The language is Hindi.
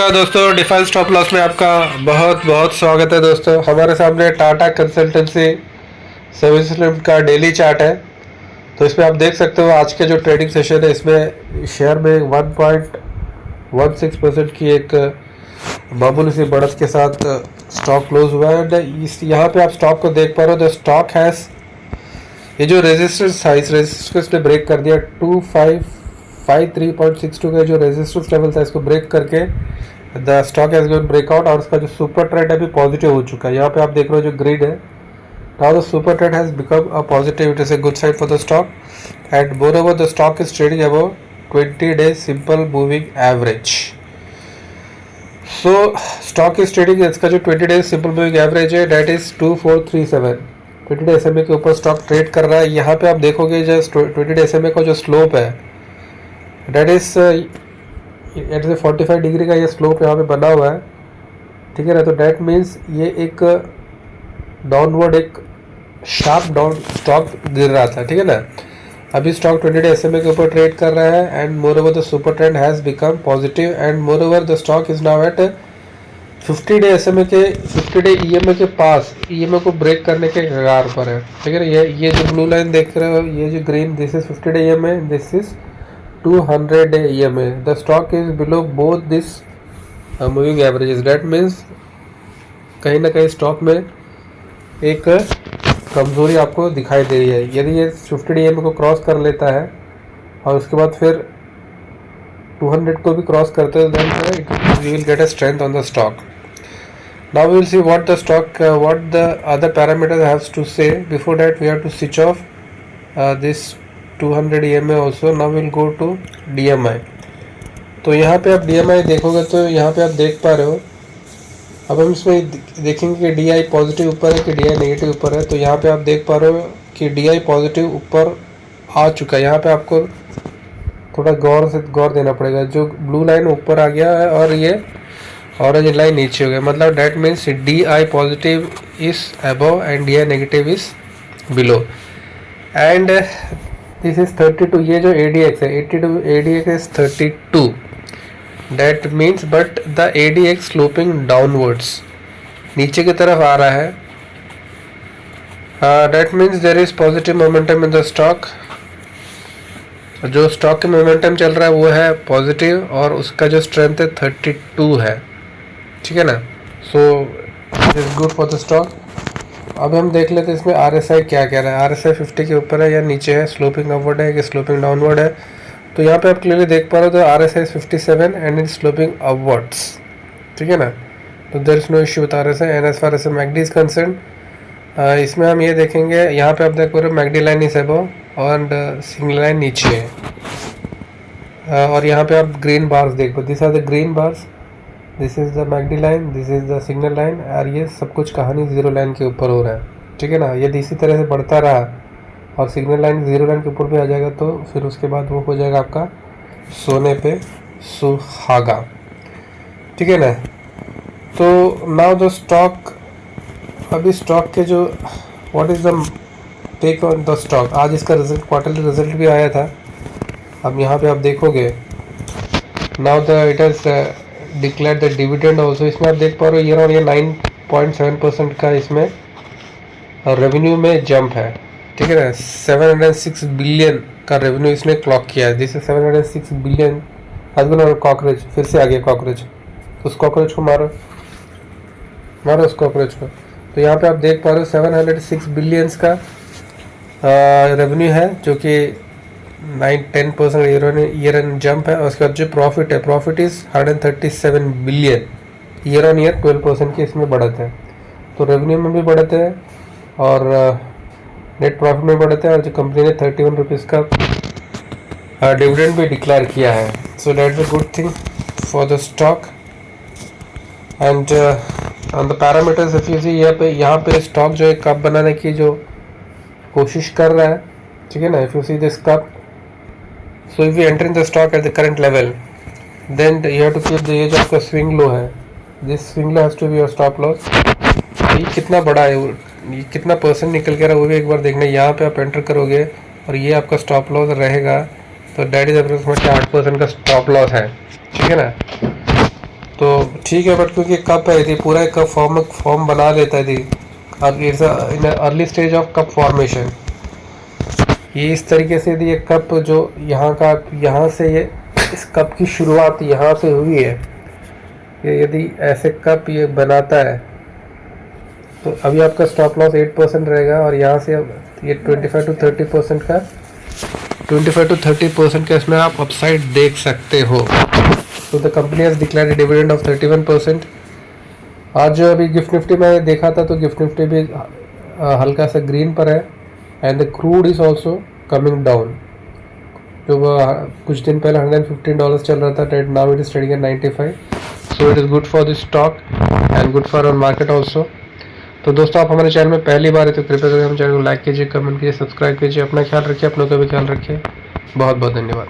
नमस्कार दोस्तों, डिफाइन स्टॉप लॉस में आपका बहुत बहुत स्वागत है। दोस्तों, हमारे सामने टाटा कंसल्टेंसी सर्विस लिमिटेड का डेली चार्ट है। तो इसमें आप देख सकते हो आज के जो ट्रेडिंग सेशन है इसमें शेयर में 1.16% की एक मामूली सी बढ़त के साथ स्टॉक क्लोज हुआ है। यहाँ पे आप स्टॉक को देख पा रहे हो। द स्टॉक हैज़ ये जो रेजिस्टेंस था, इस रेजिस्टेंस ने ब्रेक कर दिया। 2553.62 का जो रेजिस्टेंस लेवल था इसको ब्रेक करके the stock has given breakout और उसका जो सुपर ट्रेंड अभी पॉजिटिव हो चुका है। यहाँ पे आप देख रहे हो जो ग्रिड है, now the super trend has become a positive, it is a good sign for the stock and moreover the stock is trading above 20 days simple moving average. So stock is trading, इसका जो 20 days सिंपल मूविंग एवरेज है डेट इज 2437। 20 डे SMA के ऊपर स्टॉक ट्रेड कर रहा है। यहाँ पे आप देखोगे जो 20 डे SMA का जो स्लोप है डेट इज एट से 45 डिग्री का ये स्लोप यहाँ पे बना हुआ है, ठीक है ना। तो डेट मीन्स ये एक डाउनवर्ड एक शार्प डाउन स्टॉक गिर रहा था, ठीक है ना। अभी स्टॉक 20 डे SMA के ऊपर ट्रेड कर रहा है and moreover the super trend has become positive and moreover the stock is now at 50 day SMA के 50 डे EMA के पास, EMA को ब्रेक करने के कगार पर है, ठीक है ना। ये जो ब्लू लाइन देख रहे हो, ये जो green, this is 50 day EMA, this is 200 day EMA. The stock is below both this moving averages. That means कहीं ना कहीं स्टॉक में एक कमजोरी आपको दिखाई दे रही है। यदि ये 50 डे EMA को क्रॉस कर लेता है और उसके बाद फिर 200 को भी क्रॉस करते हैं, then we will get a strength on the stock. Now we will see what the stock, what the other parameters has to say. Before that, we have to switch off this 200 EMA also. Now we'll go to DMI. तो यहाँ पे आप DMI देखोगे तो यहाँ पे आप देख पा रहे हो। अब हम इसमें देखेंगे कि DI पॉजिटिव ऊपर है कि DI नेगेटिव ऊपर है। तो यहाँ पे आप देख पा रहे हो कि DI पॉजिटिव ऊपर आ चुका है। यहाँ पे आपको थोड़ा गौर देना पड़ेगा। जो ब्लू लाइन ऊपर आ गया है और ये ऑरेंज लाइन नीचे हो गया, मतलब that means DI positive is above and DI negative is below and this is 32। ये जो ADX है 82, ADX is 32, that means but the ADX sloping downwards, नीचे की तरफ आ रहा है। That means there is positive momentum in the stock. जो स्टॉक के मोमेंटम चल रहा है वो है पॉजिटिव और उसका जो स्ट्रेंथ है 32 है, ठीक है ना। So it is good for the stock. अब हम देख लेते हैं इसमें RSI क्या कह रहा है। RSI 50 के ऊपर है या नीचे है, स्लोपिंग अपवर्ड है कि स्लोपिंग डाउनवर्ड है। तो यहाँ पे आप क्लियरली देख पा रहे हो तो RSI 57 and is sloping upwards, ठीक है ना। तो there is no issue with RSI and as far as MACD is concern, इसमें हम ये देखेंगे। यहाँ पे आप देख पा रहे हो MACD लाइन इज अबव और सिग्नल लाइन नीचे है। और यहाँ पे आप ग्रीन बार्स देख पाओ, this are the green bars, this is the MACD line, this is the signal line और ये सब कुछ कहानी जीरो लाइन के ऊपर हो रहा है, ठीक है ना। यदि इसी तरह से बढ़ता रहा और सिग्नल लाइन जीरो लाइन के ऊपर भी आ जाएगा तो फिर उसके बाद वो हो जाएगा आपका सोने पे सुहागा, ठीक है ना। तो नाउ द स्टॉक, अभी स्टॉक के जो what is the take on the stock, आज इसका रिजल्ट, क्वार्टरली रिजल्ट भी आया था। अब यहाँ पे आप देखोगे now the it is declare the dividend also. इसमें आप देख पा रहे हो ईयर ऑन ईयर 9.7% का इसमें रेवेन्यू में जंप है, ठीक है ना। 706 बिलियन का रेवेन्यू इसने क्लॉक किया है। दिस 706 बिलियन हस्बैंड और कॉकरोच, फिर से आ गया कॉकरोच, तो उस कॉकरोच को मारो उस कॉकरोच को। तो यहाँ पे आप देख पा रहे हो 706 बिलियंस का रेवेन्यू है जो कि 9-10% ईयर एन जंप है। और उसके बाद जो प्रॉफिट है, profit is 137 billion, year on year 12% की इसमें बढ़त है। तो रेवेन्यू में भी बढ़त है और नेट प्रॉफिट में बढ़त है और जो कंपनी ने 31 रुपीज़ का डिविडेंड भी डिक्लेयर किया है। So that is a good thing for the stock and on the parameters if you see, यहाँ पे स्टॉक जो है कप बनाने की जो कोशिश कर रहा है, ठीक है ना। If you see this cup, so if you enter in the stock at the current level, then you have to keep ये जो आपका स्विंग लो है, this swing low has to be your stop loss। ये कितना बड़ा है, ये कितना परसेंट निकल के रहा है वो भी एक बार देखना। यहाँ पे आप एंटर करोगे और ये आपका स्टॉप लॉस रहेगा, तो डेट इज अप्रोक्सीमेटली 8% का स्टॉप लॉस है, ठीक है ना। तो ठीक है, बट क्योंकि कप है यदि पूरा एक कप फॉर्म बना लेता है यदि अब it's in early stage of cup formation. ये इस तरीके से यदि ये कप जो यहाँ से ये इस कप की शुरुआत यहाँ से हुई है, ये यदि ऐसे कप ये बनाता है तो अभी आपका स्टॉप लॉस 8% रहेगा और यहाँ से अब ये 25 to 30% का 25 to 30% का इसमें आप अपसाइड देख सकते हो। तो the company has declared dividend of 31%। आज जो अभी गिफ्ट निफ्टी में देखा था तो गिफ्ट निफ्टी भी हल्का सा ग्रीन पर है and the crude is also coming down. जो कुछ दिन पहले $115 चल रहा था, now it is trading at 95। So it is good for this stock and good for our market also. तो दोस्तों, आप हमारे चैनल में पहली बार है तो कृपया करके हम चैनल को लाइक कीजिए, कमेंट कीजिए, सब्सक्राइब कीजिए। अपना ख्याल रखिए, अपनों का भी ख्याल रखिए। बहुत बहुत धन्यवाद।